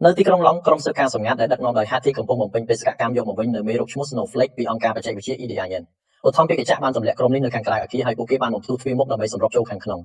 នៅទីក្រុងឡុងក្រុមស៊ើបការសម្ងាត់ដែលដឹកនាំដោយហាទីកំពុងបំពេញបេសកកម្មយកមកវិញនៅមេរោគឈ្មោះ Snowflake ពីអង្គការបច្ចេកវិទ្យា EDIN ឧទ្ធម្ភាគចក្របានទម្លាក់ក្រុមនេះនៅខាងក្រៅអគារហើយពួកគេបានបំផ្ទុះទ្វារមុខដើម្បីសម្រុកចូលខាងក្នុង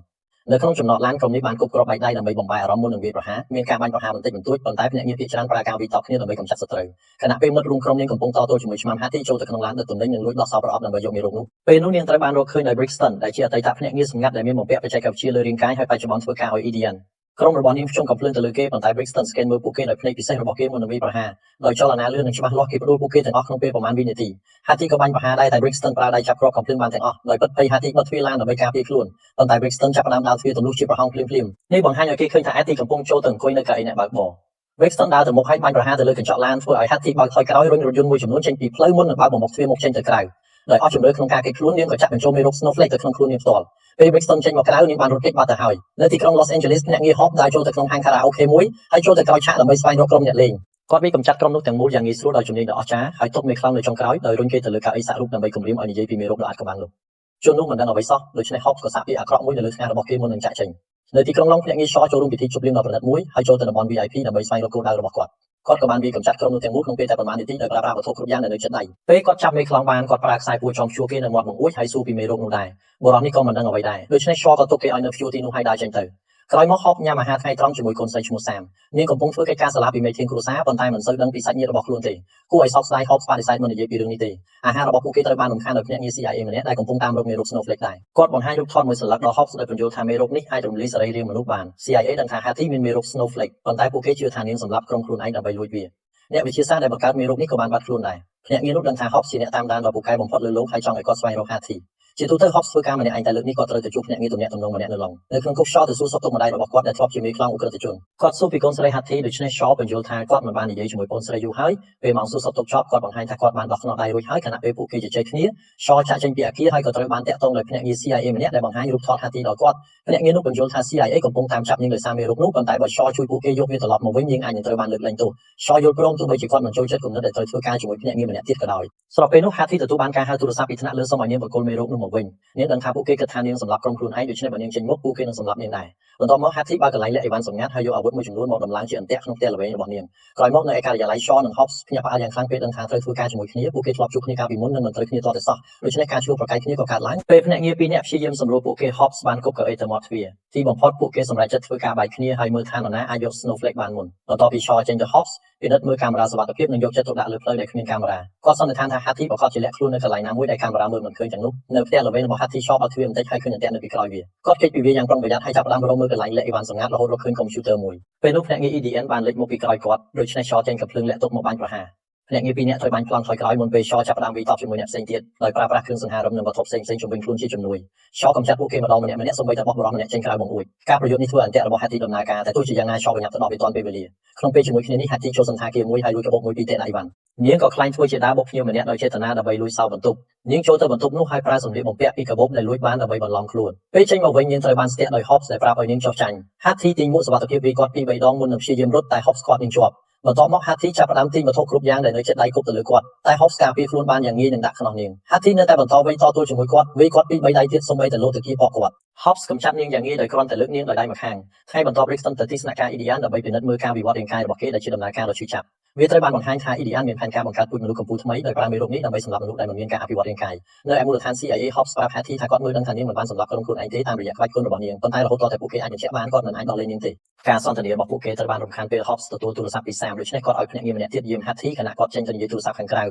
នៅក្នុងចំណតឡានក្រុមនេះបានគប់គ្រាប់បែកដៃដើម្បីបំបែកអារម្មណ៍មុននឹងវាយប្រហារមានការបាញ់ប្រហារបន្តិចបន្តួចប៉ុន្តែភ្នាក់ងារភាគច្រើនប្រើការវាយតប់គ្នាដើម្បីកម្ចាត់សត្រូវខណៈពេលមិត្តរួមក្រុមនាងកំពុងតទល់ជាមួយឆ្មាំហាទីចូលទៅក្នុងឡានដឹកទំនិញនិងលួចដោះសោប្រអប់ដើម្បីយកមេរោគនោះពេលនោះនាងត្រូវបានរកឃើញដោយ Brixton ដែលជាអតីតភ្នាក់ងារសម្ងាត់ដែលមានបំពាក់បច្ចេកវិទ្យាលើរាងកាយហើយបច្ចុប្បន្នធ្វើការឲ្យ EDN ក្រុមរបស់នាងភ្ជង់កំភ្លើងទៅលើគេប៉ុន្តែ Brixton scan មើលពួកគេដោយភ្នែកពិសេសរបស់គេមុននឹងវាយប្រហារដោយចលនាលឿននិងច្បាស់លាស់គេផ្ដួលពួកគេទាំងអស់ក្នុងពេលប្រមាណវិនាទីហាទីក៏បាញ់ប្រហារដែរតែ Brixton ប្រើដៃចាប់គ្រាប់កំភ្លើងបានទាំងអស់ដោយពិតភ័យហាទីបិទទ្វារឡានដើម្បីការពារខ្លួនប៉ុន្តែ Brixton ចាប់ផ្ដើមដាល់ទ្វារទម្លុះជាប្រហោងភ្លាមៗនេះបង្ហាញឲ្យគេឃើញថា Hattie កំពុងចូលទៅអង្គុយនៅកៅអីអ្នកបើកបរ Brixton ដើរទៅមុខហើយបាញ់ប្រហារទៅលើកញ្ចក់ឡានធ្វើឲ្យ Hattie បើកថយក្រោយរុញរថយន្តមួយចំនួនចេញពីផ្លូវមុននឹងបើកបំមុខទ្វារមុខចេញទៅក្រៅដោយអស់ជំរឿក្នុងការគេចខ្លួននាងក៏ចាក់បញ្ចូលមេរោគ Snowflake ទៅក្នុងខ្លួននាងផ្ទាល់ពេល Brixton ចេញមកក្រៅនាងបានរត់គេចបាត់ទៅហើយនៅទីក្រុង Los Angeles ភ្នាក់ងារ Hobbs ដើរចូលទៅក្នុងហាង Karaoke មួយហើយចូលទៅក្រោយឆាកដើម្បីស្វែងរកក្រុមអ្នកលេងគាត់វាយកម្ចាត់ក្រុមនោះទាំងមូលយ៉ាងងាយស្រួលដោយជំនាញដ៏អស្ចារ្យហើយទុកមេខ្លោងនៅចុងក្រោយដោយរុញគេទៅលើកៅអីសាក់រូបដើម្បីគំរាមឲ្យនិយាយពីមេរោគដ៏អាថ៌កំបាំងនោះជននោះមិនដឹងអ្វីសោះដូច្នេះ Hobbs ក៏សាកពាក្យអាក្រក់មួយនៅលើស្មារបស់គេមុននឹងចាក់ចេញនៅទីក្រុងឡុងភ្នាក់ងារ Shaw ចូលរួមពិធីជប់លៀងដ៏ប្រណិតមួយហើយចូលទៅតំបន់ VIP ដើម្បីស្វែងរកគោលដៅរបស់គាត់ក៏បានវាយកម្ចាត់ក្រុមនោះទាំងមូលក្នុងពេលតែប្រមាណនាទីដោយប្រើប្រាស់វត្ថុគ្រប់យ៉ាងនៅជិតដៃពេលគាត់ចាប់មេខ្លោងបានគាត់ប្រើខ្សែពួរចងព្យួរគេនៅមាត់បង្អួចហើយសួរពីមេរោគនោះដែរបុរសនេះក៏មិនដឹងអ្វីដែរដូច្នេះ Shaw ក៏ទុកគេឲ្យនៅព្យួរទីនោះហើយដើរចេញទៅក្រោយមក Hobbs ញ៉ាំអាហារថ្ងៃត្រង់ជាមួយកូនស្រីឈ្មោះ Sam នាងកំពុងធ្វើកិច្ចការសាលាពីមេធានគ្រួសារប៉ុន្តែមិនសូវដឹងពីសាច់ញាតិរបស់ខ្លួនទេគួរឲ្យសោកស្ដាយ Hobbs បដិសេធមិននិយាយពីរឿងនេះទេអាហាររបស់ពួកគេត្រូវបានរំខានដោយភ្នាក់ងារ CIA ម្នាក់ដែលកំពុងតាមរកមេរោគ Snowflake ដែរគាត់បង្ហាញរូបថតមួយសន្លឹកដល់ Hobbs ដោយពន្យល់ថាមេរោគនេះអាចរំលាយសរីរាង្គមនុស្សបាន CIA ដឹងថា Hattie មានមេរោគ Snowflake ប៉ុន្តែពួកគេជឿថានាងសម្លាប់ក្រុមខ្លួនឯងដើម្បីលួចវាអ្នកវិទ្យាសាស្ត្រដែលបង្កើតមេរោគនេះក៏បានបាត់ខ្លួនដែរភ្នាក់ងារនោះដឹងថា Hobbs ជាអ្នកតាមដានដ៏ពូកែបំផុតលើโลกហើយចង់ឲ្យគាត់ស្វែងរក Hattieជាទូទៅ Hobbs ធ្វើការម្នាក់ឯងតែលើកនេះគាត់ត្រូវទៅជួបភ្នាក់ងារទំនាក់ទំនងម្នាក់នៅឡុងនៅក្នុងគុក Shaw ទៅសួរសុខទុក្ខម្ដាយរបស់គាត់ដែលធ្លាប់ជាមេខ្លោងឧក្រិដ្ឋជនគាត់សួរពីកូនស្រី Hattie ដូច្នេះ Shaw បញ្យល់ថាគាត់មិនបាននិយាយជាមួយកូនស្រីយូរហើយពេលម៉ោងសួរសុខទុក្ខចប់គាត់បង្ហាញថាគាត់បានដោះខ្នោះដៃរួចហើយខណៈពេលពួកគេជជែកគ្នា Shaw ចាក់ចេញពីអគារហើយក៏ត្រូវបានតាក់ទងដោយភ្នាក់ងារ CIA ម្នាក់ដែលបង្ហាញរូបថត Hattie ដល់គាត់ភ្នាក់ងារនោះបញ្យល់ថា CIA កំពុងតាមចាប់នាងដោយសារមេរោគនោះប៉ុន្តែបើ Shaw ជួយពួកគេយកវាត្រឡប់មកវិញនាងអាចនឹងត្រូវបានលើកលែងទោស Shaw យល់ព្រមទោះបីជាគាត់មិនចូលចិត្តគំនិតដែលត្រូវធ្វើការជាមួយភ្នាក់ងារម្នាក់ទៀតក៏ដោយស្របពេលនោះ Hattie ទទួលបានការហៅទូរស័ព្ទពីថ្នាក់លើសុំឲ្យនាងបកគលមេរោគនោះមកវិញនាងដឹងថាពួកគេគិតថានាងសម្លាប់ក្រុមខ្លួនឯងដូច្នេះបើនាងចេញមុខពួកគេនឹងសម្លាប់នាងដែរបន្ទាប់មក Hattie បើកកន្លែងលាក់អីវ៉ាន់សម្ងាត់ហើយយកអាវុធមួយចំនួនមកដំឡើងជាអន្ទាក់ក្នុងផ្ទះល្វែងរបស់នាងក្រោយមកនៅឯការិយាល័យ Shaw និង Hobbs ភ្ញាក់ផ្អើលយ៉ាងខ្លាំងពេលដឹងថាត្រូវធ្វើការជាមួយគ្នាពួកគេធ្លាប់ជួបគ្នាកាលពីមុននិងមិនត្រូវគ្នាទាល់តែសោះដូច្នេះការឈ្លោះប្រកែកគ្នាក៏កើតឡើងពេលភ្នាក់ងារពីរនាក់ព្យាយាមសម្រួលពួកគេ Hobbs បានគប់កៅអីទៅមាត់ទ្វារទីបំផុតពួកគេសម្រេចចិត្តធ្វើការបែកគ្នាហើយមើលថានរណាអាចយក Snowflake បានមុនបន្ទាប់ពី Shaw ចេញទៅ Hobbs ពិនិត្យមើលកាមេរ៉ាសុវត្ថិភាពនិងយកចិត្តទុកដាក់លើផ្លូវដែលគ្មានកាមេរ៉ាគាត់សន្និដ្ឋានថា Hattie ប្រកាសជាលាក់ខ្លួននៅកន្លែងណាមួយដែលកាមេរ៉ាមើលមិនឃើញទាំងនោះនៅផ្ទះល្វែងរបស់ Hattie Shaw បើកទ្វារបន្តិចហើយឃើញអន្ទាក់នៅពីក្រោយវាគាត់គេចពីវាយ៉ាងប្រុងប្រយ័ត្នហើយចាប់ផ្ដើមរកមើលកន្លែងលាក់អីវ៉ាន់សម្ងាត់រហូតរកឃើញកុំព្យូទ័រមួយពេលនោះភ្នាក់ងារ EDN បានលេចមកពីក្រោយគាត់ដូច្នេះ Shaw ចេញកំភ្លើងលាក់ទុកមកបាញ់ប្រហារភ្នាក់ងារពីរនាក់ត្រូវបាញ់ប្លង់ថយក្រោយមុនពេល Shaw ចាប់ផ្ដើមវាយតប់ជាមួយអ្នកផ្សេងទៀតដោយប្រើប្រាស់គ្រឿងសង្ហារឹមនិងវត្ថុផ្សេងៗជំវិញខ្លួនជាជំនួយ Shaw កំចាត់ពួកគេម្ដងម្នាក់សូម្បីតែបោះបរោះម្នាក់ចេញក្រៅបង្អួចការប្រយុទ្ធនេះធ្វើអន្ទាក់របស់ Hattie ដំណើរការតែទោះជាយ៉ាងណា Shaw ក៏ញ៉ាំទៅដល់វាទាន់ពេលវេលាក្នុងពេលជាមួយគ្នានេះ Hattie ចូលសន្តាគារមួយហើយលួចកាបូបមួយពីទេដៃវ៉ាន់នាងក៏ខ្លាញ់ធ្វើជាដើរបុកភ្ញៀវម្នាក់ដោយចេតនាដើម្បីលួចសោបន្ទប់នាងចូលទៅបន្ទប់នោះហើយប្រើសម្លៀកបំពាក់ពីកាបូបដែលលួចបានដើម្បីបន្លំខ្លួនពេលចេញមកវិញនាងត្រូវបានស្ទាក់ដោយ Hobbs ដែលប្រាប់ឲ្យនាងចុះចាញ់ Hattie ទាញមួកសុវត្ថិភាពពីគាត់ពីរបីដងមុននឹងព្យាយាមរត់តែ Hobbs គាត់នាងជាប់បន្ទាប់មក Hattie ចាប់ផ្ដើមទាញវត្ថុគ្រប់យ៉ាងដែលនៅជិតដៃគប់ទៅលើគាត់តែ Hobbs ការពារខ្លួនបានយ៉ាងងាយនឹងដាក់ខ្នោះនាង Hattie នៅតែបន្តវេតទល់ជាមួយគាត់វាយគាត់ពីរបីដៃទៀតសូម្បីតែលោតទៅគៀបបកគាត់ Hobbs កំចាត់នាងយ៉ាងងាយដោយគ្រាន់តែលើកនាងដោយដៃម្ខាងថ្ងៃបន្ទាប់ Brixton ទៅទីស្នាក់ការ EDN ដើម្បីពិនិត្យមើលការវិវត្តរាងកាយរបស់គេដែលជាដំណើរការដ៏ឈឺចាប់វាត្រូវបានបង្ហាញថា EDN មានផែនការបង្កើតពូជមនុស្សកម្ពុជាថ្មីដោយប្រើមេរោគនេះដើម្បីសម្លាប់មនុស្សដែលមិនមានការអភិវឌ្ឍរាងកាយនៅឯមូលដ្ឋាន CIA Hobbs ប្រាប់ Hattie ថាគាត់មើលដឹងថានាងមិនបានសម្លាប់ក្រុមខ្លួនឯងទេតាមរយៈក្បាច់គុណរបស់នាងប៉ុន្តែរហូតដល់តែពួកគេអាចបញ្ជាក់បានគាត់មិនអាចដោះលែងនាងទេការសន្ទនារបស់ពួកគេត្រូវបានរំខានពេល Hobbs ទទួលទូរស័ព្ទពី Sam ដូច្នេះគាត់ឲ្យភ្នាក់ងារម្នាក់ទៀតយាម Hattie ខណៈគាត់ចេញទៅនិយាយទូរស័ព្ទខាងក្រៅ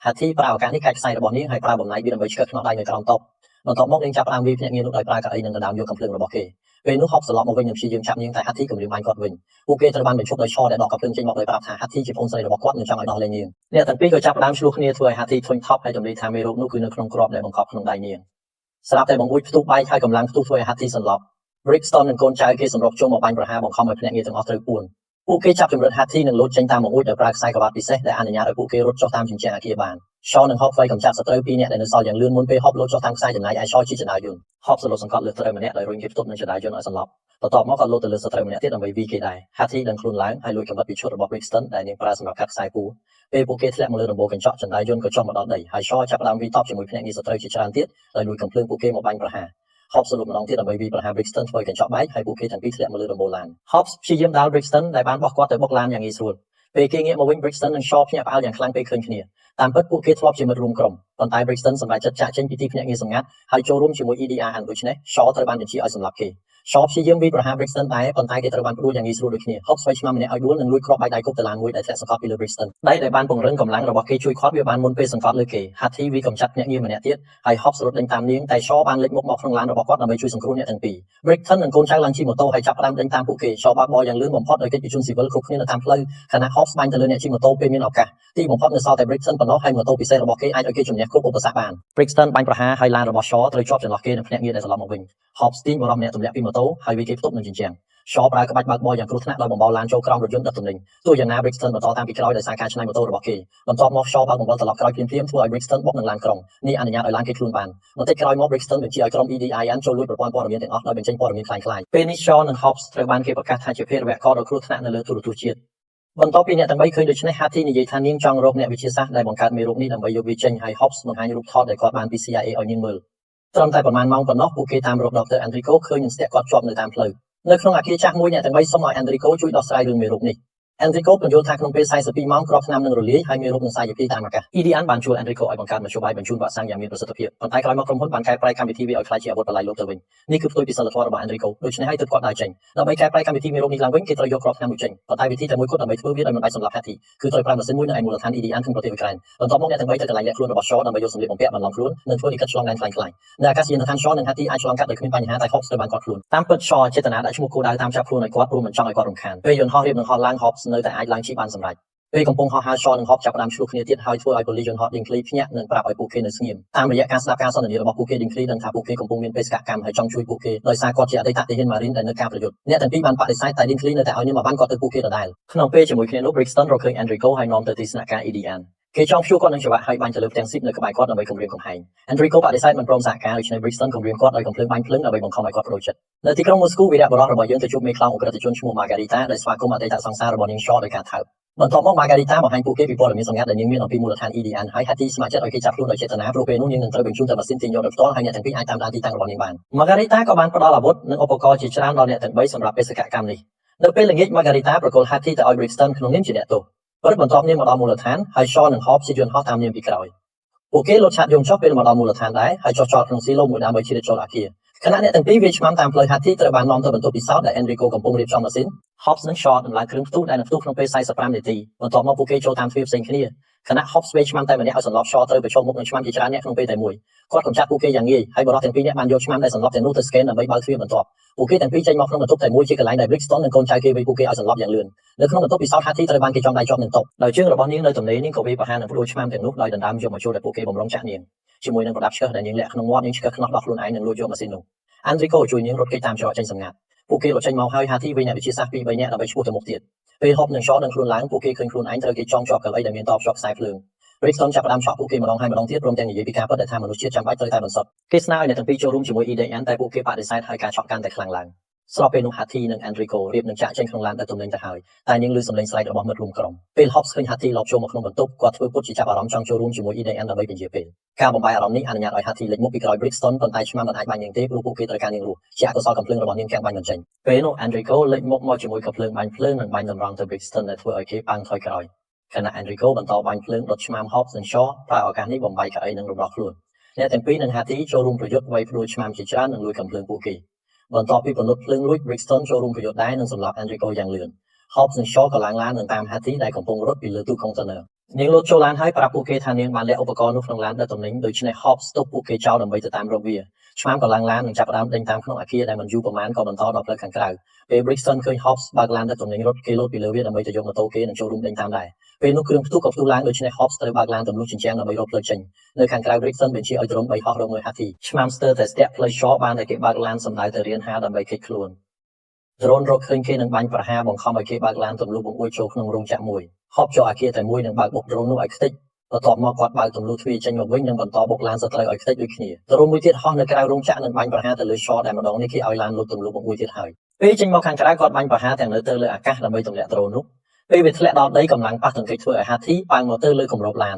Hattie ប្រើឱកាសនេះកាច់ខ្សែរបស់នាងហើយប្រើបំណែកវាដើម្បីឆ្កឹះខ្នោះដៃនៅក្រោមតុបន្ទាប់មកនាងចាប់ផ្ដើមវាយភ្នាក់ងារនោះដោយប្រើកៅអីនិងដណ្ដើមយកកំភ្លើងរបស់គេពេលនោះ Hobbs ត្រឡប់មកវិញនិងព្យាយាមចាប់នាងតែ Hattie គំរាមបាញ់គាត់វិញពួកគេត្រូវបានបញ្ឈប់ដោយ Shaw ដែលដកកំភ្លើងចេញមកដោយប្រាប់ថា Hattie ជាប្អូនស្រីរបស់គាត់និងចង់ឲ្យដោះលែងនាងអ្នកទាំងពីរក៏ចាប់ផ្ដើមឆ្លោះគ្នាធ្វើឲ្យ Hattie ធុញថប់ហើយទម្លាយថាមេរោគនោះគឺនៅក្នុងគ្រាប់ដែលបង្កប់ក្នុងដៃនាងស្រាប់តែបង្អួចផ្ទុះបែកហើយកម្លាំងផ្ទុះធ្វើឲ្យ Hattie សន្លប់ Brixton និងកូនចៅគេសម្រុកជុំមកបាញ់ប្រហារបង្ខំឲ្យភ្នាក់ងារទាំងអស់ត្រូវពួនពួកគេចាប់ចម្រិត Hattie និងលោតចេញតាមបង្អួចដោយប្រើខ្សែក្រវ៉ាត់ពិសេសដែលអនុញ្ញាតឲ្យពួកគេរត់ចុះតាមជញ្ជាំងអគារបាន Shaw និង Hobbs វាយកម្ចាត់សត្រូវពីរនាក់ដែលនៅសល់យ៉ាងលឿនមុនពេល Hobbs លោតចុះតាមខ្សែចំណាយឯ Shaw ជិះចង្អើរយន្ត Hobbs សន្លប់សង្កត់លើសត្រូវម្នាក់ដោយរុញគេផ្ទប់នឹងចង្អើរយន្តឲ្យសន្លប់បន្ទាប់មកក៏លោតទៅលើសត្រូវម្នាក់ទៀតដើម្បីវាយគេដែរ Hattie ដឹងខ្លួនឡើងហើយលួចកាំបិតពីឈុតរបស់ Brixton ដែលនាងប្រើសម្រាប់កាត់ខ្សែពួរពេលពួកគេធ្លាក់មកលើដំបូលកញ្ចក់ចង្អើរយន្តក៏ចុះមកដល់ដីហើយ Shaw ចាប់ផ្ដើមវាយតបជាមួយភ្នាក់ងារសត្រូវជាច្រើនទៀតដោយលួចកំភ្លើងពួកគេមកបាញ់ប្រហារ Hobbs សរុបម្ដងទៀតដើម្បីវាប្រហារ Brixton ធ្វើឲ្យកញ្ចក់បែកហើយពួកគេទាំងពីរធ្លាក់មកលើដំបូលឡាន Hobbs ព្យាយាមដាល់ Brixton ដែលបានបោះគាត់ទៅបុកឡានយ៉ាងងាយស្រួលពេលគេងាកមកវិញ Brixton និង Shaw ភ្ញាក់ផ្អើលយ៉ាងខ្លាំងពេលឃើញគ្នាតាមពិតពួកគេធ្លាប់ជាមិត្តរួមក្រុមប៉ុន្តែ Brixton សម្រេចចិត្តចាកចេញពីទីភ្នាក់ងារសម្ងាត់ហើយចូលរួមជាមួយ EDRN ដូច្នេះ Shaw ត្រូវបានបញ្ជាឲ្យសម្លាប់គេ Shaw ព្យាយាមវាយប្រហារ Brixton ដែរប៉ុន្តែគេត្រូវបានផ្ដួលយ៉ាងងាយស្រួលដូចគ្នា Hobbs ស្វែងឆ្មាំម្នាក់ឲ្យដួលនិងលួចគ្រាប់បែកដៃគប់ទៅឡានមួយដែលធ្លាក់សង្កត់ពីលើ Brixton ដៃដែលបានពង្រឹងកម្លាំងរបស់គេជួយខាត់វាបានមុនពេលសង្កត់លើគេ Hattie វាកំចាត់ភ្នាក់ងារម្នាក់ទៀតហើយ Hobbs រត់ដេញតាមនាងតែ Shaw បានលេចមុខមកក្នុងឡានរបស់គាត់ដើម្បីជួយសង្គ្រោះអ្នកទាំងពីរ Brixton និងកូនចៅឡើងជិះម៉ូតូហើយចាប់ផ្ដើមដេញតាមពួកគេ Shaw បើកបរយ៉ាងលឿនបំផុតដោយកិច្ចប្រជុំស៊ីវិលគ្រប់គ្នានៅតាមផ្លូវខណៈ Hobbs បាញ់ទៅលើអ្នកជិះម៉ូតូពេលមានឱកាសទីបំផុតនៅសល់តែ Brixton ប៉ុណ្ណោះហើយម៉ូតូពិសេសរបស់គេអាចឲ្យគេជំនះគ្រប់ឧបសគ្គបាន Brixton បាញ់ប្រហារហើយឡានរបស់ Shaw ត្រូវជាប់ចន្លោះគេនិងភ្នាក់ងារដែលត្រឡប់មកវិញ Hobbs ទាញបរិបម្នាក់ទម្លាក់ពីម៉ូតូហើយវាគេផ្ទុកនឹងជញ្ជាំង Shaw ប្រើក្បាច់បើកបរយ៉ាងគ្រោះថ្នាក់ដោយបំបោឡានចូលក្រោមរថយន្តដឹកទំនិញទោះយ៉ាងណា Brixton បន្តតាមពីក្រោយដោយសារការច្នៃម៉ូតូរបស់គេបន្ទាប់មក Shaw បើកបំបល់ត្រឡប់ក្រោយភ្លាមៗធ្វើឲ្យ Brixton បុកនឹងឡានក្រុងនេះអនុញ្ញាតឲ្យឡានគេខ្លួនបានបន្តិចក្រោយមក Brixton បញ្ជាឲ្យក្រុម EDIN ចូលលួចប្រព័ន្ធព័ត៌មានទាំងអស់ដោយបញ្ចេញព័ត៌មានคล้ายៗពេលនេះ Shaw និង Hobbs ត្រូវបានគេប្រកាសថាជាភេរវករដ៏គ្រោះថ្នាក់នៅលើទូរទស្សន៍ជាតិបន្ទាប់ពីអ្នកទាំងបីឃើញដូច្នេះ Hattie និយាយថានាងចង់រកអ្នកវិទ្យាសាស្ត្រដែលបង្កើតមេរោគនេះដើម្បីយកវាចេញហើយ Hobbs បង្ហាញរូបថតដែលគាត់បានពី CIA ឲ្យនាងមើលត្រឹមតែប្រហែលម៉ោងប៉ុណ្ណោះពួកគេតាមរក Dr. Enrico ឃើញនឹងស្ទាក់គាត់ជាប់នៅតាមផ្លូវនៅក្នុងអគារចាស់មួយអ្នកទាំងបីសុំឲ្យ Enrico ជួយដោះស្រាយរឿងមេរោគនេះ Enrico បញ្យល់ថាក្នុងពេល42ម៉ោងគ្រាប់ថ្នាំនឹងរលាយហើយមេរោគនឹងសាយភាយតាមអាកាស EDN បានជួល Enrico ឲ្យបង្កើតមធ្យោបាយបញ្ជូនវ៉ាក់សាំងយ៉ាងមានប្រសិទ្ធភាពប៉ុន្តែក្រោយមកក្រុមហ៊ុនបានកែប្រែកម្មវិធីវាឲ្យក្លាយជាអាវុធបល្ល័យលោកទៅវិញនេះគឺផ្ទុយពីសិលធម៌របស់ Enrico ដូច្នេះហើយទើបគាត់ដើរចេញដើម្បីកែប្រែកម្មវិធីមេរោគនេះឡើងវិញគេត្រូវយកគ្រាប់ថ្នាំនោះចេញប៉ុន្តែវិធីតែមួយគត់ដើម្បីធ្វើវាដោយមិនបាច់សម្លាប់ Hattie គឺត្រូវប្រើម៉ាស៊ីនមួយនៅឯមូលដ្ឋាន EDN ក្នុងប្រទេសអ៊ុយក្រែនបន្ទាប់មកអ្នកទាំងបីទៅកន្លែងលាក់ខ្លួនរបស់ Shaw ដើម្បីយកសម្លៀកបំពាក់បន្លំខ្លួននិងធ្វើលិខិតឆ្លងដែនខ្លាំងៗនៅអាកាសយានដ្ឋាន Shaw និង Hattie អាចឆ្លងកាត់ដោយគ្មានបញ្ហាតែ Hobbs ត្រូវបានគាត់ខ្លួនតាមពិត Shaw ចេតនាដាក់ឈ្មោះគោលដៅតាមចាប់ខ្លួនឲ្យគាត់ព្រោះមិនចង់ឲ្យគាត់រំខានពេលយន្តហោះរៀបនឹងហោះឡើង Hobbs នៅតែអាចឡើងជិះបានសម្រេចពេលកំពុងហោះហើរ Shaw និង Hobbs ចាប់ផ្ដើមឆ្លោះគ្នាទៀតហើយធ្វើឲ្យប៉ូលីសយន្តហោះ Dinkley ភ្ញាក់និងប្រាប់ឲ្យពួកគេនៅស្ងៀមតាមរយៈការស្ដាប់ការសន្ទនារបស់ពួកគេ Dinkley ដឹងថាពួកគេកំពុងមានបេសកកម្មហើយចង់ជួយពួកគេដោយសារគាត់ជាអតីតទាហាន Marine ដែលនៅការប្រយុទ្ធអ្នកទាំងពីរបានបដិសេធតែ Dinkley នៅតែឲ្យនាមអាវ៉ាន់គាត់ទៅពួកគេដដែលក្នុងពេលជាមួយគ្នានោះ Brixton រកឃើញ Enrico ហើយនាំទៅទីស្នាក់ការ EDN គេចងព្យួរគាត់នឹងច្រវាក់ហើយបាញ់ទៅលើផ្ទាំងស៊ីបនៅក្បែរគាត់ដើម្បីគំរាមកំហែង Enrico បដិសេធមិនព្រមសហការដូច្នេះ Brixton គំរាមគាត់ដោយកំភ្លើងបាញ់ភ្លឹងដើម្បីបង្ខំឲ្យគាត់ប្រូចចិត្តនៅទីក្រុង Moscow វីរបុរសរបស់យើងទៅជួបមេខ្លោងអ ுக ្រិតជនឈ្មោះ Margarita ដែលស្វាគមន៍អតីតសង្សាររបស់នាង Shaw ដោយការថើបបន្ទាប់មក Margarita បង្ហាញពួកគេពីព័ត៌មានសម្ងាត់ដែលនាងមានអំពីមូលដ្ឋាន EDN ហើយ Hattie ស្ម័គ្រចិត្តឲ្យគេចាប់ខ្លួនដោយចេតនាព្រោះពេលនោះនាងនឹងត្រូវបញ្ជូនទៅម៉ាស៊ីនទាញយកដោយផ្ទាល់ហើយអ្នកទាំងពីរអាចតាមដានទីតាំងរបស់នាងបាន Margarita ក៏បានផ្ដល់អាវុធនិងឧបករណ៍ជាច្រើនដល់អ្នកទាំងបីសម្រាប់បេសកកម្មនេះនៅពេលល្ងាច Margarita ប្រគល់ Hattie ទៅឲ្យ Brixton ក្នុងនាមជាអ្នកទោសព្រឹកបន្ទាប់នាងមកដល់មូលដ្ឋានហើយ Shaw និង Hobbs ជិះយន្តហោះតាមនាងពីក្រោយពួកគេលោតឆាតយន្តចុះពេលមកដល់មូលដ្ឋានដែរហើយចុះចតក្នុងស៊ីឡូមួយដើម្បីជ្រៀតចូលអគារខណៈអ្នកទាំងពីរវាឆ្មាំតាមផ្លូវ Hattie ត្រូវបាននាំទៅបន្ទប់ពិសោធន៍ដែល Enrico កំពុងរៀបចំម៉ាស៊ីន Hobbs និង Shaw ដំឡើងគ្រឿងផ្ទុះដែលនឹងផ្ទុះក្នុងពេល45នាទីបន្ទាប់មកពួកគេចូលតាមទ្វារផ្សេងគ្នាខណៈ Hobbs វេឆ្មាំតែម្នាក់ឲ្យសន្លប់ Shaw ត្រូវប្រឈមមុខនឹងឆ្មាំជាច្រើនអ្នកក្នុងពេលតែមួយគាត់កំចាត់ពួកគេយ៉ាងងាយហើយបរិសុទ្ធទាំងពីរអ្នកបានយកឆ្មាំដែលសន្លប់ទាំងនោះទៅ scan ដើម្បីបើកទ្វារបន្ទាប់ពួកគេទាំងពីរចេញមកក្នុងបន្ទប់តែមួយជាកន្លែងដែល Brixton និងកូនចៅគេវាយពួកគេឲ្យសន្លប់យ៉ាងលឿននៅក្នុងបន្ទប់ពិសោធន៍ Hattie ត្រូវបានគេចំដៃជាប់នឹងតុដោយជើងរបស់នាងនៅទំនេរនាងក៏វាយប្រហារនឹងផ្ដួលឆ្មាំទាំងនោះដោយដណ្ដើមយកមកចូលដែលពួកគេបំរុងចាក់នាងជាមួយនឹងប្រដាប់ឆ្កឹះដែលនាងលាក់ក្នុងមាត់នាងឆ្កឹះខ្នោះដល់ខ្លួនឯងនិងលួចយកម៉ាស៊ីននោះ Enrico ជួយនាងរត់គេចតាមច្រកចេញសម្ងាត់ពួកគេរត់ចេញមកហើយ Hattie វិញអ្នកវិទ្យាសាស្ត្រ2-3នាក់ដើម្បីឈ្មោះទៅមុខទៀតពេល Hobbs និង Shaw នឹងខ្លួនឡើងពួកគេឃើញខ្លួនឯងត្រូវគេចងជាប់កៅអីដែលមានតបជាប់ខ្សែភ្លើង Brixton ចាប់ផ្ដើមឆក់ពួកគេម្ដងហើយម្ដងទៀតព្រមទាំងនិយាយពីការពិតដែលថាមនុស្សជាតិចាំបាច់ត្រូវតែបន្សុទ្ធគេស្នើឲ្យអ្នកទាំងពីរចូលរួមជាមួយ EDN តែពួកគេបដិសេធហើយការឆក់កាន់តែខ្លាំងឡើងស្របពេលនោះ Hattie និង Enrico រៀបនឹងចាក់ចេញក្នុងឡានដឹកទំនិញទៅហើយតែនាងឮសំឡេងស្រែករបស់មិត្តរួមក្រុមពេល Hobbs ឃើញ Hattie លបចូលមកក្នុងបន្ទប់គាត់ធ្វើពុតជាចាប់អារម្មណ៍ចង់ចូលរួមជាមួយ EDN ដើម្បីពន្យាពេលការបំបាយអារម្មណ៍នេះអនុញ្ញាតឲ្យ Hattie លេចមុខពីក្រោយ Brixton ប៉ុន្តែឆ្មាំមិនអាចបាញ់នាងទេព្រោះពួកគេត្រូវការនាងរស់ជាអកុសលកំភ្លើងរបស់នាងខាំងបាញ់មិនចេញពេលនោះ Enrico លេចមុខមកជាមួយកំភ្លើងបាញ់ភ្លើងនិងបាញ់តម្រង់ទៅ Brixton ដែលធ្វើឲ្យគេប៉ាំងថយក្រោយខណៈ Enrico បន្តបាញ់ភ្លើងដុតឆ្មាំ Hobbs និង Shaw ប្រើឱកាសនេះបំបាយកៅអីនិងរំដោះខ្លួនអ្នកទាំងពីរនិង Hattie ចូលរួមប្រយុទ្ធវាយផ្ដួលឆ្មាំជាច្រើននិងលួចកំភ្លើងពួកគេបន្ទាប់ពីពន្លត់ភ្លើងលួច Brixton ចូលរួមប្រយុទ្ធដែរនិងសម្លាប់ Enrico យ៉ាងលឿន Hobbs និង Shaw ក៏ឡើងឡាននិងតាម Hattie ដែលកំពុងរត់ពីលើទូក container នាងលោតចូលឡានហើយប្រាប់ពួកគេថានាងបានលាក់ឧបករណ៍នោះក្នុងឡានដឹកទំនិញដូច្នេះ Hobbs ទប់ពួកគេចោលដើម្បីទៅតាមរកវាឆ្មាំក៏ឡើងឡាននិងចាប់ផ្ដើមដេញតាមក្នុងអគារដែលមិនយូរប៉ុន្មានក៏បន្តដល់ផ្លូវខាងក្រៅពេល Brixton ឃើញ Hobbs បើកឡានដឹកទំនិញរត់គេលោតពីលើវាដើម្បីទៅយកម៉ូតូគេនិងចូលរួមដេញតាមដែរពេលនោះគ្រឿងផ្ទុះក៏ផ្ទុះឡើងដូច្នេះ Hobbs ត្រូវបើកឡានទម្លុះជញ្ជាំងដើម្បីរកផ្លូវចេញនៅខាងក្រៅ Brixton បញ្ជាឲ្យក្រុម3ហោះរកមើល Hattie ឆ្មាំស្ទើរតែស្ទាក់ផ្លូវ Shaw បានតែគេបើកឡានសម្ដៅទៅរៀនហាដើម្បីគេចខ្លួនដ្រូនរកឃើញគេនឹងបាញ់ប្រហារបង្ខំឲ្យគេបើកឡានទម្លុះបង្អួចចូលក្នុងរោងចក្រមួយ Hobbs ចូលអគារតែមួយនិងបើកបុកដ្រូននោះឲ្យខ្ទេចបន្ទាប់មកគាត់បើកទម្លុះទ្វារចេញមកវិញនិងបន្តបុកឡានសត្រូវឲ្យខ្ទេចដូចគ្នាដ្រូនមួយទៀតហោះនៅក្រៅរោងចក្រនិងបាញ់ប្រហារទៅលើ Shaw ដែលម្ដងនេះគេឲ្យឡានលុបទម្លុះបង្អួចទៀតហើយពេលចេញមកខាងក្រៅគាត់បាញ់ប្រហារទាំងទៅលើអាកាសដើម្បីទម្លាក់ដ្រូននោះពេលវាធ្លាក់ដល់ដីកម្លាំងប៉ះទង្គិចធ្វើឲ្យ Hattie ប៉ាំងមកទៅលើគម្របឡា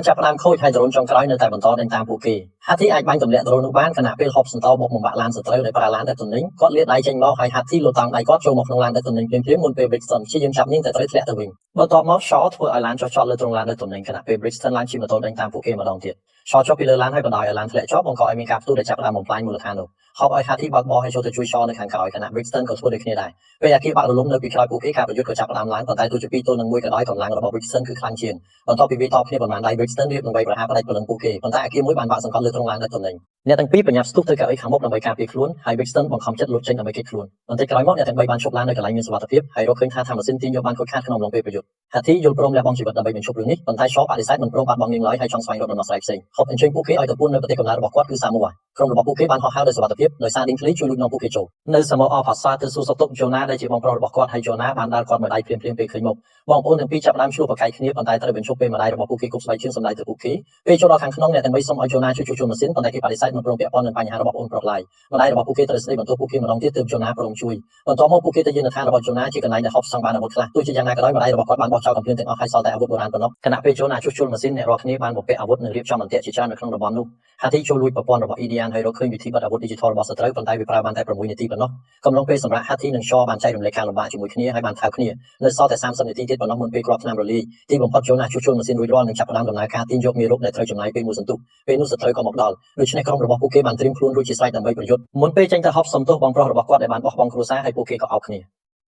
នចាប់ផ្ដើមខូចហើយដ្រូនចុងក្រោយនៅតែបន្តដេញតាមពួកគេ Hathi អាចបាញ់ទម្លាក់ដ្រូននោះបានខណៈពេល Hobbs បន្តបុកបំបាក់ឡានសត្រូវដែលប្រើឡានដឹកទំនិញគាត់លាតដៃចេញមកហើយ Hathi លោតតាមដៃគាត់ចូលមកក្នុងឡានដឹកទំនិញភ្លាមៗមុនពេល Brixton ព្យាយាមចាប់នាងតែត្រូវធ្លាក់ទៅវិញបន្ទាប់មក Shaw ធ្វើឲ្យឡានចុះចតលើទ្រុងឡានដឹកទំនិញខណៈពេល Brixton ឡើងជិះម៉ូតូដេញតាមពួកគេម្ដងទៀត Shaw ចុះពីលើឡានហើយបណ្ដោយឲ្យឡានធ្លាក់ចុះបង្កឲ្យមានការផ្ទុះដែលចាប់ផ្ដើមបំផ្លាញមូលដ្ឋាននោះ Hobbs ឲ្យ Hathi បើកបរឲ្យចូលទៅជួយ Shaw នៅខាងក្រោយខណៈ Brixton ក៏ធ្វើដូចគ្នាដែរពេលអាគារបាក់រលំនៅពីក្រោយពួកគេការប្រយុទ្ធក៏ចាប់ផ្ដើមឡើងប៉ុន្តែទោះជា2ទល់នឹង1ក៏ដោយកម្លាំងរបស់ Brixton គឺខ្លាំងជាងបន្ទាប់ពីវាតបគ្នាប៉ុន្មានដៃ Brixton រៀបនឹងវាយប្រហារផ្ដាច់ព្រលឹងពួកគេប៉ុន្តែអាគារមួយបានបាក់សង្កត់លើទ្រុងឡានដឹកទំនិញអ្នកទាំងពីរប្រញាប់ស្ទុះទៅកៅអីខាងមុខដើម្បីការពារខ្លួនហើយ Brixton បង្ខំចិត្តលួចចេញដើម្បីគេចខ្លួនបន្តិចក្រោយមកអ្នកទាំង3បានឈប់ឡាននៅកន្លែងមានសុវត្ថិភាពហើយរកឃើញថាម៉ាស៊ីនទាញយកបានខូចខាតក្នុងអំឡុងពេលប្រយុទ្ធ Hathi យល់ព្រមលះបង់ជីវិតដើម្បីបញ្ឈប់រឿងនេះប៉ុន្តែ Shaw បដិសេធមិនព្រមបាត់បង់នាងឡើយហើយចង់ស្វែងរកដំណោះស្រាយផ្សេង Hobbs អញ្ជើញពួកគេឲ្យទៅពួននៅប្រទេសកំណើតរបស់គាត់គឺ Samoa ក្រុមរបស់ពួកគេបានហោះហើរដោយសុវត្ថិភាពដោយសារ Dinkley ជួយលួចនាំពួកគេចូលនៅ Samoa ផាសាទៅសួរសុខទុក្ខ Jonah ដែលជាបងប្រុសរបស់គាត់ហើយ Jonah បានដើរគាត់មួយដៃភ្លាមៗពេលឃើញមុខបងប្អូនទាំងពីរចាប់ផ្ដើមឈ្លោះប្រកែកគ្នាប៉ុន្តែត្រូវបញ្ឈប់ពេលម្ដាយរបស់ពួកគេគប់ស្បែកជើងសម្ដែងទៅពួកគេពេលចូលដល់ខាងក្នុងអ្នកទាំង3សុំឲ្យ Jonah ជួយជួសជុលម៉ាស៊ីនប៉ុន្តែគេបដិសេធមិនព្រមពាក់ព័ន្ធនឹងបញ្ហារបស់បងប្រុសឡើយម្ដាយរបស់ពួកគេត្រូវស្ដីបន្ទោសពួកគេម្ដងទៀតទើប Jonah ព្រមជួយបន្ទាប់មកពួកគេទៅយានដ្ឋានរបស់ Jonah ជាកន្លែងដែល Hobbs ចង់បានអាវុធខ្លះទោះជាយ៉ាងណាក៏ដោយម្ដាយរបស់គាត់បានបោះចោលកំភ្លើងទាំងអស់ហើយសល់តែអាវុធបុរាណប៉ុណ្ណោះខណៈពេល Jonah ជួសជុលម៉ាស៊ីនអ្នករាល់គ្នាបានបំពាក់អាវុធនិងរៀបចំអន្ទាក់ជាច្រើននៅក្នុងតំបន់នោះ Hathi ចូលលួចប្រព័ន្ធរបស់ EDN ហើយរកឃើញវិធីបិទអាវុធ Digital របស់សត្រូវប៉ុន្តែវាប្រើបានតែ6នាទីប៉ុណ្ណោះកំឡុងពេលសម្រាប់ Hathi និង Shaw បានចែករំលែកការលំបាកជាមួយគ្នាហើយបានថើបគ្នានៅសល់តែ30នាទីទៀតប៉ុណ្ណោះមុនពេលគ្រាប់ថ្នាំរលាយទីបំផុត Jonah ជួសជុលម៉ាស៊ីនរួចរាល់និងចាប់ផ្ដើមដំណើរការទាញយកមេរោគដែលត្រូវចំណាយពេលមួយសន្ទុះពេលនោះសត្រូវក៏មកដល់ដូច្នេះក្រុមរបស់ពួកគេបានត្រៀមខ្លួនរួចជាស្រេចដើម្បីប្រយុទ្ធមុនពេលចេញទៅ Hobbs សំទោសបងប្រុសរបស់គាត់ដែលបានបោះបង់គ្រួសារហើយពួកគេក៏អោបគ្នា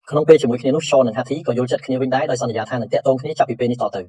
ក្នុងពេលជាមួយគ្នានោះ Shaw និង Hathi ក៏យល់ចិត្តគ្នាវិញដែរដោយសន្យាថានឹងតាក់ទងគ្នាចាប់ពីពេលនេះតទៅ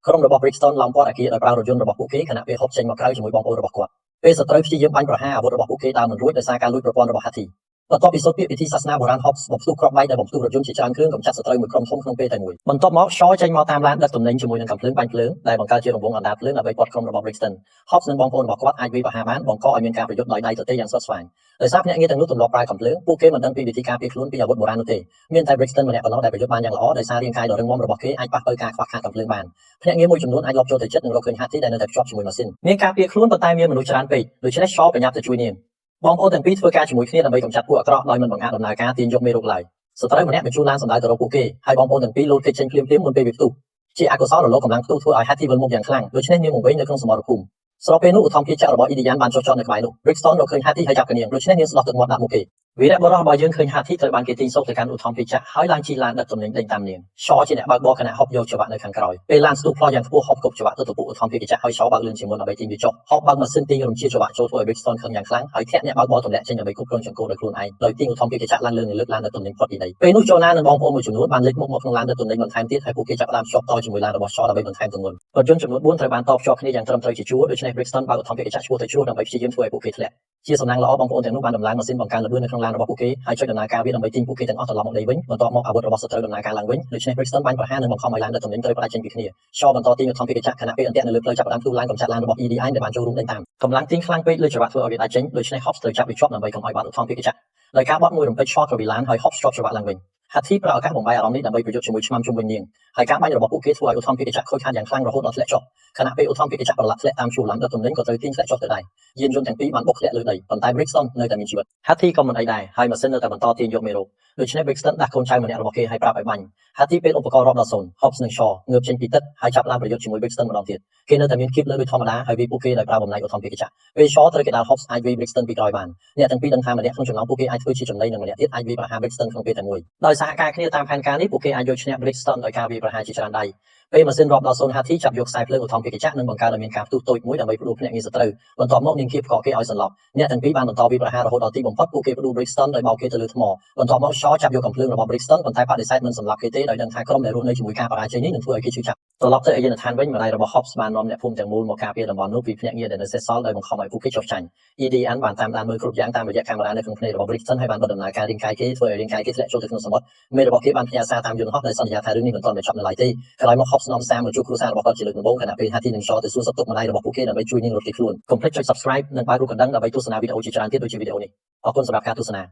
ក្រុមរបស់ Brixton ឡោមព័ទ្ធអាគារដោយប្រើរថយន្តរបស់ពួកគេខណៈពេល Hobbs ចេញមកក្រៅជាមួយបងប្អូនរបស់គាត់ពេលសត្រូវព្យាយាមបាញ់ប្រហារអាវុធរបស់ពួកគេដើមមិនរួចដោយសារការលួចប្រព័ន្ធរបស់ Hathi បន្ទាប់ពីសូត្រពាក្យពិធីសាសនាបុរាណ Hobbs បំផ្ទុះគ្រាប់បែកដែលបំផ្ទុះរថយន្តជាច្រើនគ្រឿងកម្ចាត់សត្រូវមួយក្រុមធំក្នុងពេលតែមួយបន្ទាប់មក Shaw ចេញមកតាមឡានដឹកទំនិញជាមួយនឹងកាំភ្លើងបាញ់ភ្លើងដែលបង្កើតជារង្វង់អណ្ដាតភ្លើងដើម្បីព័ទ្ធក្រុមរបស់ Brixton Hobbs និងបងប្អូនរបស់គាត់អាចវាយប្រហារបានបង្កឲ្យមានការប្រយុទ្ធដោយដៃទទេយ៉ាងស្វិតស្វាញដោយសារភ្នាក់ងារទាំងនោះទម្លាប់ប្រើកាំភ្លើងពួកគេមិនដឹងពីវិធីការពារខ្លួនពីអាវុធបុរាណនោះទេមានតែ Brixton ម្នាក់ប៉ុណ្ណោះដែលប្រយុទ្ធបានយ៉ាងល្អដោយសាររាងកាយដ៏រឹងមាំរបស់គេអាចប៉ះទៅការខ្វះខាតកាំភ្លើងបានភ្នាក់ងារមួយចំនួនអាចលបចូលទៅចិត្តនិងរកឃើញ Hathi ដែលនៅតែភ្ជាប់ជាមួយម៉ាស៊ីនមានការពារខ្លួនប៉ុន្តែមានមនុស្សច្រើនពេកដូច្នេះ Shaw ប្រញាប់ទៅជួយនាងបងប្អូនទាំងពីរធ្វើការជាមួយគ្នាដើម្បីកម្ចាត់ពួកអាក្រក់ដោយមិនបង្អាក់ដំណើរការទាញយកមេរោគឡើយសត្រូវម្នាក់បញ្ជូនឡានសម្ដៅទៅរកពួកគេហើយបងប្អូនទាំងពីរលោតគេចចេញភ្លាមៗមុនពេលវាផ្ទុះជាអកុសលរលកកម្លាំងផ្ទុះធ្វើឲ្យ Hathi វិលមុខយ៉ាងខ្លាំងដូច្នេះនាងមកវិញនៅក្នុងសមរភូមិស្របពេលនោះឧទ្ធម្ភាគចក្ររបស់ EDN បានចុះចតនៅក្បែរនោះ Brixton រកឃើញ Hathi ហើយចាប់គ្នាដូច្នេះនាងស្ដោះទឹកមាត់ដាក់មុខគេវីរៈបុរសរបស់យើងឃើញ Hathi ត្រូវបានគេទាញសោកទៅកាន់ឧទ្ធម្ភាគចក្រហើយឡើងជិះឡានដឹកទំនិញដេញតាមនាង Shaw ជាអ្នកបើកបរខណៈ Hobbs យកច្រវាក់នៅខាងក្រោយពេលឡានស្ទុះផ្លោះយ៉ាងខ្ពស់ Hobbs គប់ច្រវាក់ទៅពួកឧទ្ធម្ភាគចក្រហើយ Shaw បើកលឿនជាងមុនដើម្បីទាញវាចុះ Hobbs បើកម៉ាស៊ីនទាញរំជាច្រវាក់ចូលធ្វើឲ្យ Brixton ខឹងយ៉ាងខ្លាំងហើយធាក់អ្នកបើកបរទម្លាក់ចេញដើម្បីគ្រប់គ្រងចង្កូតដោយខ្លួនឯងដោយទាញឧទ្ធម្ភាគចក្រឡើងលើលើកឡានដឹកទំនិញផុតពីដីពេលនោះ Jonah និងបងប្អូនមួយចំនួនបានលេចមុខមកក្នុងឡានដឹកទំនិញបន្ថែមទៀតហើយពួកគេចាប់ផ្ដើមភ្ជាប់តជាមួយឡានរបស់ Shaw ដើម្បីបន្ថែមទម្ងន់រថយន្តចំនួន4ត្រូវបានតបភ្ជាប់គ្នាយ៉ាងត្រឹមត្រូវជាជួរដូច្នេះ Brixton បើកឧទ្ធម្ភាគចក្រឈ្មោះទៅជ្រោះដើម្បីព្យាយាមធ្វើឲ្យពួកគេធ្លាក់ជាសំណាងល្អបងប្អូនទាំងនោះបានដំឡើងម៉ាស៊ីនបង្កើនល្បឿននៅក្នុងឡានរបស់ពួកគេហើយជួយដំណើរការវាដើម្បីទាញពួកគេទាំងអស់ត្រឡប់មកដីវិញបន្ទាប់មកអាវុធរបស់សត្រូវដំណើរការឡើងវិញដូច្នេះ Brixton បានប្រហារនិងបង្ខំឲ្យឡានដឹកទំនិញត្រូវផ្ដាច់ចេញពីគ្នា Shaw បន្តទាញឧទ្ធម្ភាគចក្រខណៈពេលអន្ទាក់នៅលើផ្លូវចាប់ផ្ដើមផ្ទុះឡើងកម្ចាត់ឡានរបស់ EDI ដែលបានចូលរួមដេញតាមកម្លាំងទាញខ្លាំងពេកលើច្រវាក់ធ្វើឲ្យវាដាច់ចេញដូច្នេះ Hobbs ត្រូវចាប់វាជាប់ដើម្បីកុំឲ្យបាត់ឧទ្ធម្ភាគចក្រដោយការបត់មួយរំពេច Shaw ក្រពីឡានហើយ Hobbs ជាប់ច្រវាក់ឡើងវិញHathi ប្រើឱកាសបំបីអារម្មណ៍នេះដើម្បីប្រយុទ្ធជាមួយឆ្មាំជុំវិញនាងហើយការបាញ់របស់ពួកគេធ្វើឲ្យឧទ្ធម្ភាគចក្រខូចខាតយ៉ាងខ្លាំងរហូតដល់ធ្លាក់ចុះខណៈពេលឧទ្ធម្ភាគចក្រប្រឡាក់ធ្លាក់តាមជួរឡានដឹកទំនិញក៏ត្រូវទាញធ្លាក់ចុះទៅដែរយានយន្តទាំងពីរបានបុកធ្លាក់លើដីប៉ុន្តែ Brixton នៅតែមានជីវិត Hathi ក៏មិនអីដែរហើយម៉ាស៊ីននៅតែបន្តទាញយកមេរោគដូច្នេះ Brixton ដាក់កូនចៅម្នាក់របស់គេឲ្យប្រាប់ឲ្យបាញ់ Hathi ពេលឧបករណ៍រាប់ដល់0 Hobbs និង Shaw ងើបចេញពីទឹកហើយចាប់ផ្ដើមប្រយុទ្ធជាមួយ Brixton ម្ដងទៀតគេនៅតែមានគៀបលើដូចធម្មតាហើយវាពួកគេដោយប្រើបំណែកឧទ្ធម្ភាគចក្រពេល Shaw ត្រូវគេដាល់ Hobbs អាចវាយ Brixton ពីក្រោយបានអ្នកទាំងពីរដឹងថាម្នាក់ក្នុងចំណោមពួកគេអាចធ្វើជាចំណីនិងម្នាក់ទៀតអាចវាយប្រហារ Brixton ក្នុងពេលតែមួយដោយសហការគ្នាតាមផែនការនេះពួកគេអាចយកឈ្នះ Brixton ដោយការវាយប្រហារជាច្រើនដៃពេលម៉ាស៊ីនរាប់ដល់0 Hathi ចាប់យកខ្សែភ្លើងឧទ្ធម្ភាគចក្រនិងបង្កើតឲ្យមានការផ្ទុះតូចមួយដើម្បីផ្ដួលភ្នាក់ងារសត្រូវបន្ទាប់មកនាងគៀបកកគេឲ្យសន្លប់អ្នកទាំងពីរបានបន្តវាយប្រហាររហូតដល់ទីបំផុតពួកគេផ្ដួល Brixton ដោយបោកគេទៅលើថ្មបន្ទាប់មក Shaw ចាប់យកកំភ្លើងរបស់ Brixton ប៉ុន្តែបដិសេធមិនសម្លាប់គេទេដោយដឹងថាក្រុមដែលរស់នៅជាមួយការបរាជ័យនេះនឹងធ្វើឲ្យគេឈឺចាប់ត្រឡប់ទៅឯយានដ្ឋានវិញម្ដាយរបស់ Hobbs បាននាំអ្នកភូមិទាំងមូលមកការពារតំបន់នោះពីភ្នាក់ងារដែលនៅសេសសល់ដោយបង្ខំឲ្យពួកគេចុះចាញ់ EDN បានតាមដានមើលគ្រប់យ៉ាងតាមរយៈកាមេរ៉ានៅក្នុងភ្នែករបស់ Brixton ហើយបានបិទដំណើរការរាងកាយគេធ្វើឲ្យរាងកាយគេធ្លាក់ចូលទៅក្នុងសមុទ្រមេរបស់គេបានផ្ញើសារតាមយន្តហោះដែលសន្យាថារឿងនេះមិនទាន់បញ្ចប់នៅឡើយទេក្រោយមក Hobbs នាំសារមកជួបគ្រួសាររបស់គាត់ជាលើកដំបូងខណៈពេល Hathi និង Shaw ទៅសួរសុខទុក្ខម្ដាយរបស់ពួកគេដើម្បីជួយនាងរត់គេចខ្លួនកុំភ្លេចចុច Subscribe និងបើករូបកណ្ដឹងដើម្បីទស្សនាវីដេអូជាច្រើនទៀតដូចជាវីដេអូនេះអរគុណសម្រាប់ការទស្សនា